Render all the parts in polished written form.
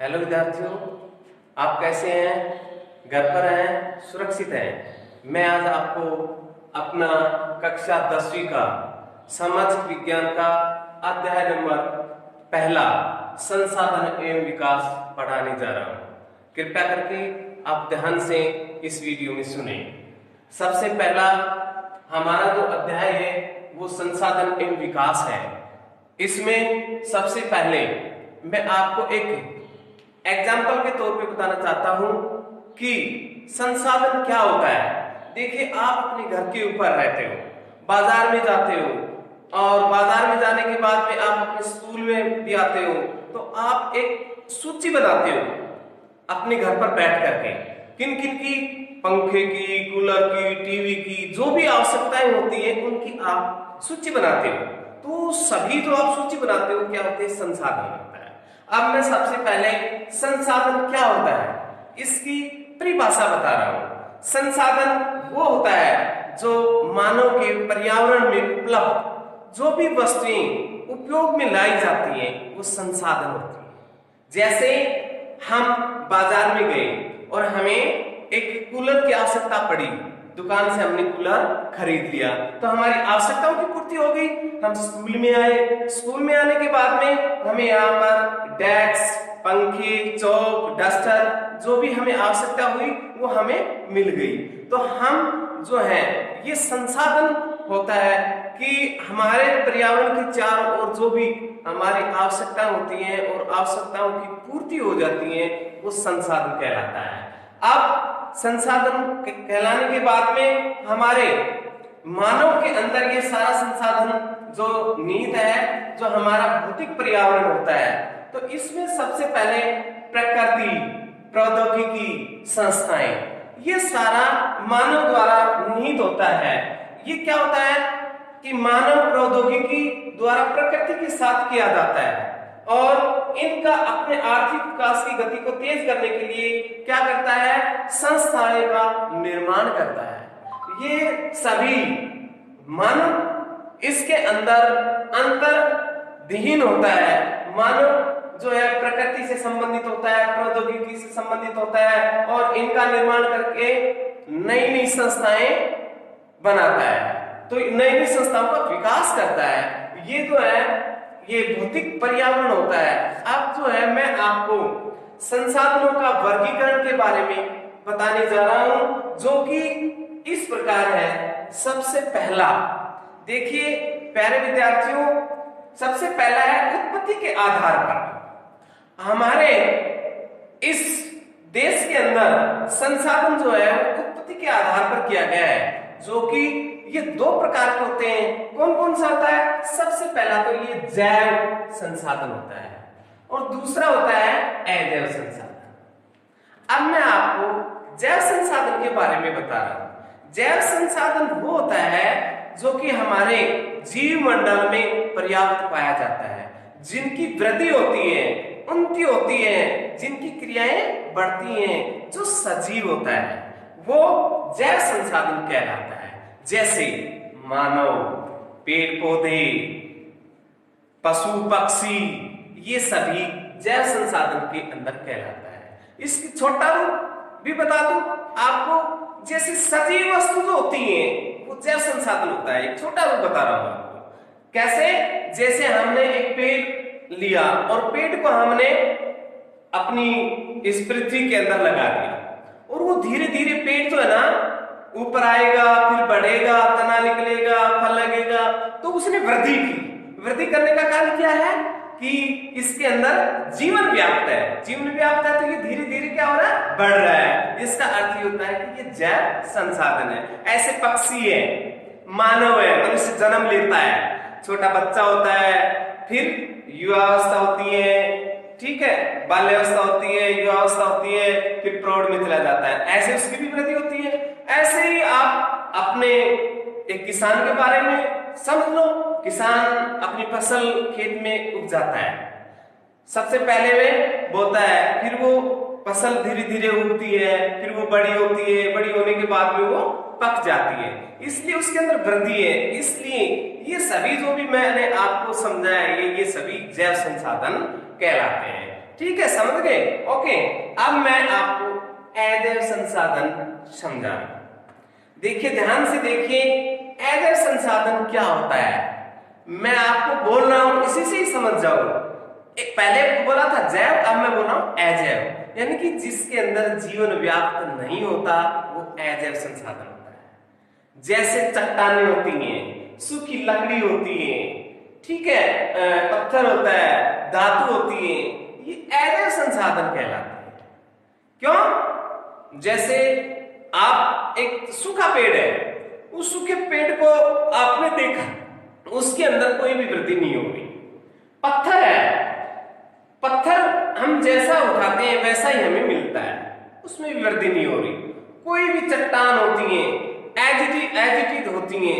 Hello विद्यार्थियों, आप कैसे हैं? घर पर हैं, सुरक्षित हैं? मैं आज आपको अपना कक्षा 10वीं का सामाजिक विज्ञान का अध्याय नंबर पहला संसाधन एवं विकास पढ़ाने जा रहा हूं। कृपया करके आप ध्यान से इस वीडियो में सुने। सबसे पहला हमारा जो अध्याय है वो संसाधन एवं विकास है। इसमें सबसे पहले मैं आपको एक एग्जाम्पल के तौर पे बताना चाहता हूं कि संसाधन क्या होता है। देखिए, आप अपने घर के ऊपर रहते हो, बाजार में जाते हो और बाजार में जाने के बाद में आप अपने स्कूल में भी आते हो, तो आप एक सूची बनाते हो अपने घर पर बैठ करके, किन किन की, पंखे की, कूलर की, टीवी की, जो भी आवश्यकताएं होती है उनकी आप सूची बनाते हो। तो सभी जो आप सूची बनाते हो क्या होते हैं? संसाधन होता है। अब मैं सबसे पहले संसाधन क्या होता है इसकी परिभाषा बता रहा हूं। संसाधन वो होता है जो मानव के पर्यावरण में उपलब्ध जो भी वस्तुएं उपयोग में लाई जाती हैं वो संसाधन होती है। जैसे हम बाजार में गए और हमें एक कूलर की आवश्यकता पड़ी, दुकान से हमने कूलर खरीद लिया तो हमारी आवश्यकताओं की पूर्ति हो गई। हम स्कूल में आए, स्कूल में आने के बाद में हमें यहाँ पर डेस्क, पंखे, चौक, डस्टर, जो भी हमें आवश्यकता हुई वो हमें मिल गई। तो हम जो है ये संसाधन होता है कि हमारे पर्यावरण के चारों ओर जो भी हमारी आवश्यकता होती है और आवश्यकताओं की पूर्ति हो जाती है वो संसाधन कहलाता है। अब संसाधन कहलाने के बाद में हमारे मानव के अंदर ये सारा संसाधन जो निहित है, जो हमारा भौतिक पर्यावरण होता है, तो इसमें सबसे पहले प्रकृति, प्रौद्योगिकी, संस्थाएं, ये सारा मानव द्वारा निहित होता है। ये क्या होता है कि मानव प्रौद्योगिकी द्वारा प्रकृति के साथ किया जाता है और इनका अपने आर्थिक विकास की गति को तेज करने के लिए क्या करता है? संस्थाएं का निर्माण करता है। ये सभी मानव इसके अंदर अंतर्निहित होता है। मानव जो है प्रकृति से संबंधित होता है, प्रौद्योगिकी से संबंधित होता है और इनका निर्माण करके नई नई संस्थाएं बनाता है, तो नई नई संस्थाओं का विकास करता है। ये जो है ये भौतिक पर्यावरण होता है। अब जो है मैं आपको संसाधनों का वर्गीकरण के बारे में बताने जा रहा हूं जो कि इस प्रकार है। सबसे पहला देखिए प्यारे विद्यार्थियों, सबसे पहला है उत्पत्ति के आधार पर। हमारे इस देश के अंदर संसाधन जो है उत्पत्ति के आधार पर किया गया है, जो कि ये दो प्रकार के होते हैं। कौन कौन सा होता है? सबसे पहला तो ये जैव संसाधन होता है और दूसरा होता है अजैव संसाधन। अब मैं आपको जैव संसाधन के बारे में बता रहा हूं। जैव संसाधन वो होता है जो कि हमारे जीव मंडल में पर्याप्त पाया जाता है, जिनकी वृद्धि होती है, उन्नति होती है, जिनकी क्रियाएं बढ़ती हैं, जो सजीव होता है वो जैव संसाधन कहलाता है। जैसे मानव, पेड़ पौधे, पशु पक्षी, ये सभी जैव संसाधन के अंदर कहलाता है। इसकी छोटा रूप भी बता दूं आपको, जैसे सजीव वस्तु जो होती है वो जैव संसाधन होता है। एक छोटा रूप बता रहा हूं आपको। कैसे? जैसे हमने एक पेड़ लिया और पेड़ को हमने अपनी इस पृथ्वी के अंदर लगा दिया और वो धीरे धीरे पेड़ जो है ना ऊपर आएगा, फिर बढ़ेगा, तना निकलेगा, फल लगेगा, तो उसने वृद्धि की। वृद्धि करने का कारण क्या है कि इसके अंदर जीवन व्याप्त है। जीवन व्याप्त है तो ये धीरे धीरे क्या हो रहा है? बढ़ रहा है। इसका अर्थ ये होता है कि ये जैव संसाधन है। ऐसे पक्षी है, मानव है, मनुष्य जन्म लेता है, छोटा बच्चा होता है, फिर युवावस्था होती है, ठीक है, बाल्यावस्था होती है, युवावस्था होती है, फिर प्रौढ़ में चला जाता है। ऐसे उसकी भी वृद्धि होती है। ऐसे ही आप अपने एक किसान के बारे में समझ लो। किसान अपनी फसल खेत में उपजाता है, सबसे पहले वे बोता है, फिर वो फसल धीरे धीरे उगती है, फिर वो बड़ी होती है, बड़ी होने के बाद में वो पक जाती है, इसलिए उसके अंदर वृद्धि है। इसलिए ये सभी जो भी मैंने आपको समझाया ये सभी जैव संसाधन कहलाते हैं। ठीक है, समझ गए? ओके, अब मैं आपको अदैव संसाधन समझा। देखिए, ध्यान से देखिए, अदैव संसाधन क्या होता है। मैं आपको बोल रहा हूं, इसी से ही समझ जाओ। एक पहले बोला था जैव, अब मैं बोल रहा हूं अजैव, यानी कि जिसके अंदर जीवन व्याप्त नहीं होता वो अजैव संसाधन होता है। जैसे चट्टानें होती हैं, सूखी लकड़ी होती है, ठीक है, पत्थर होता है, धातु होती है, ये अजैव संसाधन कहलाते हैं। क्यों? जैसे आप एक सूखा पेड़ है, उस सूखे पेड़ को आपने देखा, उसके अंदर कोई भी वृद्धि नहीं हो रही। पत्थर है, पत्थर हम जैसा उठाते हैं वैसा ही हमें मिलता है, उसमें भी वृद्धि नहीं हो रही। कोई भी चट्टान होती है, एजिटेड होती है,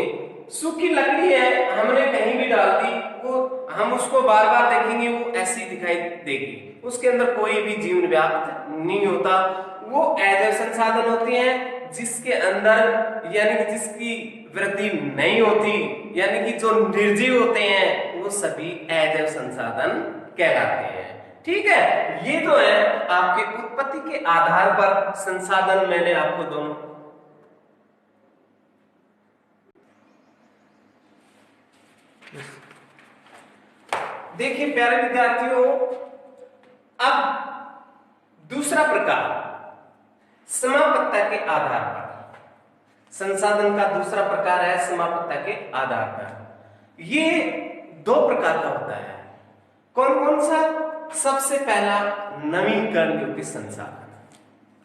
सूखी लकड़ी है, हमने कहीं भी डाल दी, वो हम उसको बार बार देखेंगे, वो ऐसी दिखाई देगी, उसके अंदर कोई भी जीवन व्याप्त नहीं होता। वो अजैव संसाधन होती हैं, जिसके अंदर यानी कि जिसकी वृद्धि नहीं होती, यानी कि जो निर्जीव होते हैं वो सभी अजैव संसाधन कहलाते हैं। ठीक है, ये जो है आपके उत्पत्ति के आधार पर संसाधन मैंने आपको दोनों देखिए प्यारे विद्यार्थियों। अब दूसरा प्रकार समापत्ता के आधार पर, संसाधन का दूसरा प्रकार है समापत्ता के आधार पर। ये दो प्रकार का होता है। कौन कौन सा? सबसे पहला नवीकरण योग्य संसाधन।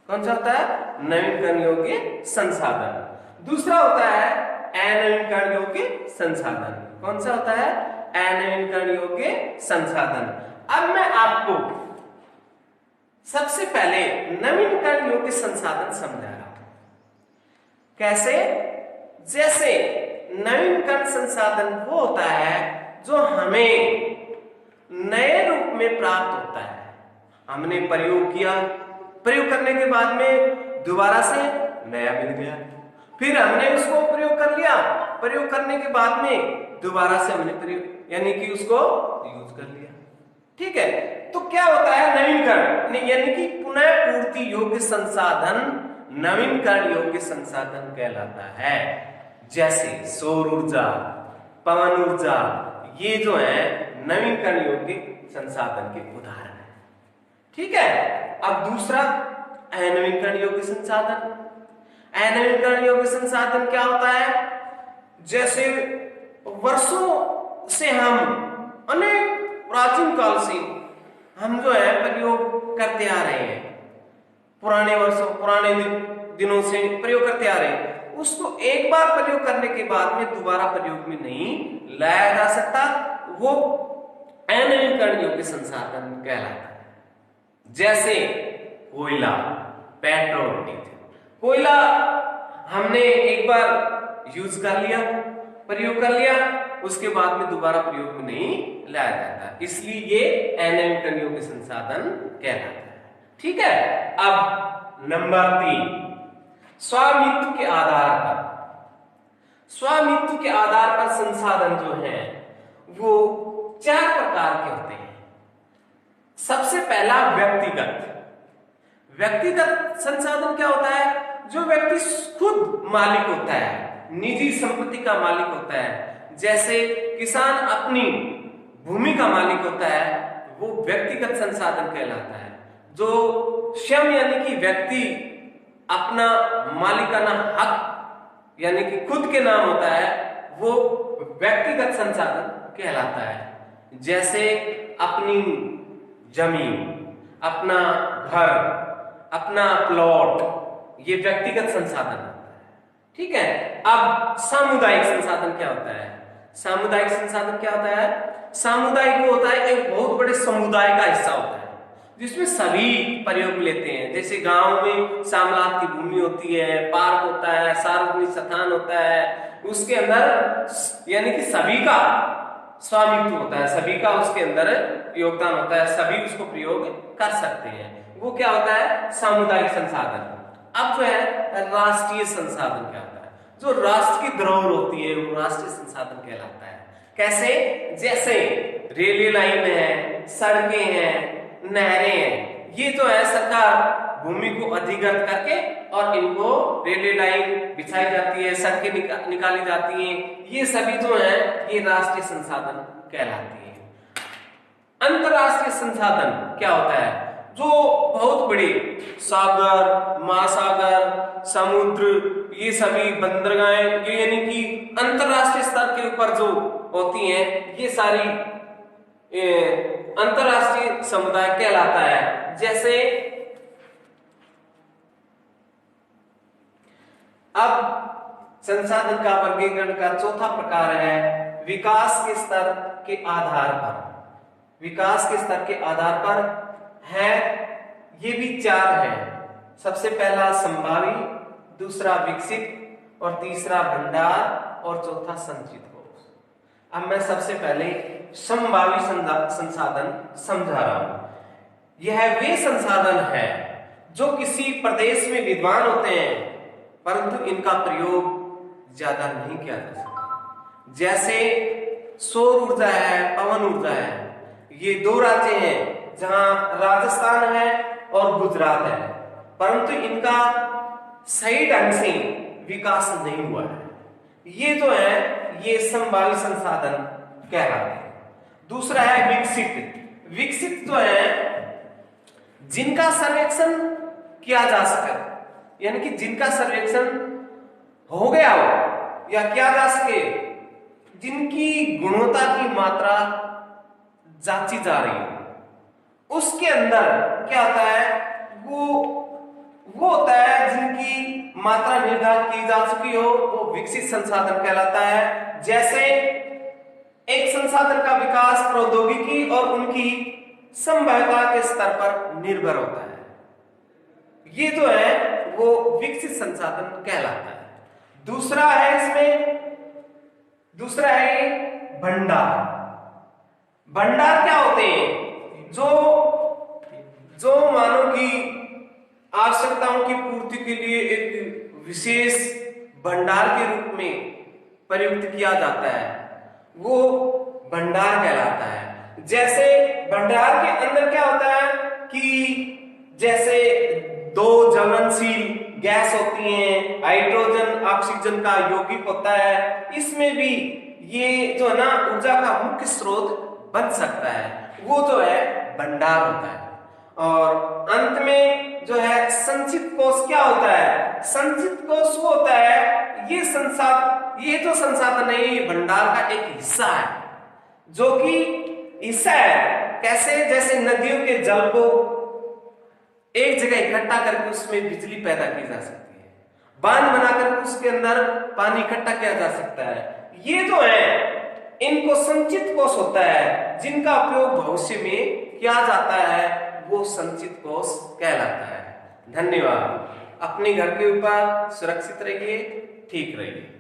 कौन सा होता है? नवीकरण योग्य संसाधन। दूसरा होता है अनवीकरण योग्य संसाधन। कौन सा होता है? अनवीकरण योग्य संसाधन। अब मैं आपको सबसे पहले नवीकरण योग्य संसाधन समझा रहा हूं। कैसे? जैसे नवीकरण संसाधन वो होता है जो हमें नए रूप में प्राप्त होता है। हमने प्रयोग किया, प्रयोग करने के बाद में दोबारा से नया मिल गया, फिर हमने उसको प्रयोग कर लिया, प्रयोग करने के बाद में दोबारा से हमने प्रयोग यानी कि उसको यूज कर लिया। ठीक है, तो क्या होता है? नवीनकरण यानी कि पुनः पूर्ति योग्य संसाधन नवीनकरण योग्य संसाधन कहलाता है। जैसे सौर ऊर्जा, पवन ऊर्जा, ये जो है नवीनकरण योग्य संसाधन के उदाहरण है। ठीक है, अब दूसरा अनवीकरण योग्य संसाधन। अनवीकरण योग्य संसाधन क्या होता है? जैसे वर्षों से हम अनेक प्राचीन काल से हम जो है प्रयोग करते आ रहे हैं, पुराने वर्षों पुराने दिनों से प्रयोग करते आ रहे हैं, उसको एक बार प्रयोग करने के बाद में दोबारा प्रयोग में नहीं लाया जा सकता, वो अनवीकरण योग्य संसाधन कहलाता है। जैसे कोयला, पेट्रोल, डीजल। कोयला हमने एक बार यूज कर लिया, प्रयोग कर लिया, उसके बाद में दोबारा प्रयोग में नहीं लाया जाता, इसलिए ये अनवीकरण योग्य संसाधन कहलाता है। ठीक है, अब नंबर 3 स्वामित्व के आधार पर। स्वामित्व के आधार पर संसाधन जो है वो 4 प्रकार के होते हैं। सबसे पहला व्यक्तिगत संसाधन क्या होता है? जो व्यक्ति खुद मालिक होता है, निजी संपत्ति का मालिक होता है। जैसे किसान अपनी भूमि का मालिक होता है, वो व्यक्तिगत संसाधन कहलाता है। जो स्वयं यानी कि व्यक्ति अपना मालिकाना हक यानी कि खुद के नाम होता है, वो व्यक्तिगत संसाधन कहलाता है। जैसे अपनी जमीन, अपना घर, अपना प्लॉट, ये व्यक्तिगत संसाधन होता है। ठीक है, अब सामुदायिक संसाधन क्या होता है? सामुदायिक संसाधन क्या होता है? सामुदायिक वो होता है एक बहुत बड़े समुदाय का हिस्सा होता है जिसमें सभी प्रयोग लेते हैं। जैसे गांव में सामलात की भूमि होती है, पार्क होता है, सार्वजनिक स्थान होता है, उसके अंदर यानी कि सभी का स्वामित्व होता है, सभी का उसके अंदर योगदान होता है, सभी उसको प्रयोग कर सकते हैं। वो क्या होता है? सामुदायिक संसाधन। अब जो है राष्ट्रीय संसाधन क्या होता है? जो राष्ट्र की धरोहर होती है वो राष्ट्रीय संसाधन कहलाता है। कैसे? जैसे रेलवे लाइन है, सड़कें हैं, नहरें हैं, ये जो है सरकार भूमि को अधिग्रहित करके और इनको रेलवे लाइन बिछाई जाती है, सड़कें निकाली जाती हैं, ये सभी जो है ये राष्ट्रीय संसाधन कहलाती है। अंतरराष्ट्रीय संसाधन क्या होता है? जो बहुत बड़े सागर, महासागर, समुद्र, ये सभी बंदरगाहें, ये यानी कि अंतरराष्ट्रीय स्तर के ऊपर जो होती हैं, ये सारी अंतरराष्ट्रीय समुदाय कहलाता है। जैसे अब संसाधन का वर्गीकरण का चौथा प्रकार है विकास के स्तर के आधार पर। विकास के स्तर के आधार पर है, ये भी 4 है। सबसे पहला संभावी, दूसरा विकसित और तीसरा भंडार और चौथा संचित कोष। अब मैं सबसे पहले संभावी संसाधन समझा रहा हूं। यह वे संसाधन है जो किसी प्रदेश में विद्वान होते हैं परंतु इनका प्रयोग ज्यादा नहीं किया जा सकता। जैसे सौर ऊर्जा है, पवन ऊर्जा है, ये 2 राज्य हैं जहां राजस्थान है और गुजरात है, परंतु इनका सही ढंग से विकास नहीं हुआ है। ये जो है ये संभावी संसाधन कहलाते हैं। दूसरा है विकसित। विकसित जो है जिनका सर्वेक्षण किया जा सके, यानी कि जिनका सर्वेक्षण हो गया हो या किया जा सके, जिनकी गुणवत्ता की मात्रा जांची जा रही हो, उसके अंदर क्या होता है? वो होता है जिनकी मात्रा निर्धारित की जा चुकी हो, वो विकसित संसाधन कहलाता है। जैसे एक संसाधन का विकास प्रौद्योगिकी और उनकी संभाव्यता के स्तर पर निर्भर होता है, ये जो है वो विकसित संसाधन कहलाता है। दूसरा है भंडार। भंडार क्या होते हैं? जो मानव की आवश्यकताओं की पूर्ति के लिए एक विशेष भंडार के रूप में प्रयुक्त किया जाता है, वो भंडार कहलाता है। जैसे भंडार के अंदर क्या होता है कि जैसे 2 ज्वलनशील गैस होती हैं, हाइड्रोजन ऑक्सीजन का यौगिक होता है, इसमें भी ये जो है ना ऊर्जा का मुख्य स्रोत बन सकता है, वो जो है भंडार होता है। और अंत में जो है संचित कोष क्या होता है? संचित कोष वो होता है ये जो संसाधन है ये भंडार का एक हिस्सा है, जो कि हिस्सा है कैसे? जैसे नदियों के जल को एक जगह इकट्ठा करके उसमें बिजली पैदा की जा सकती है, बांध बनाकर उसके अंदर पानी इकट्ठा किया जा सकता है। ये जो है इनको संचित कोष होता है, जिनका उपयोग भविष्य में किया जाता है, वो संचित कोष कहलाता है। धन्यवाद। अपने घर के ऊपर सुरक्षित रहिए, ठीक रहिए।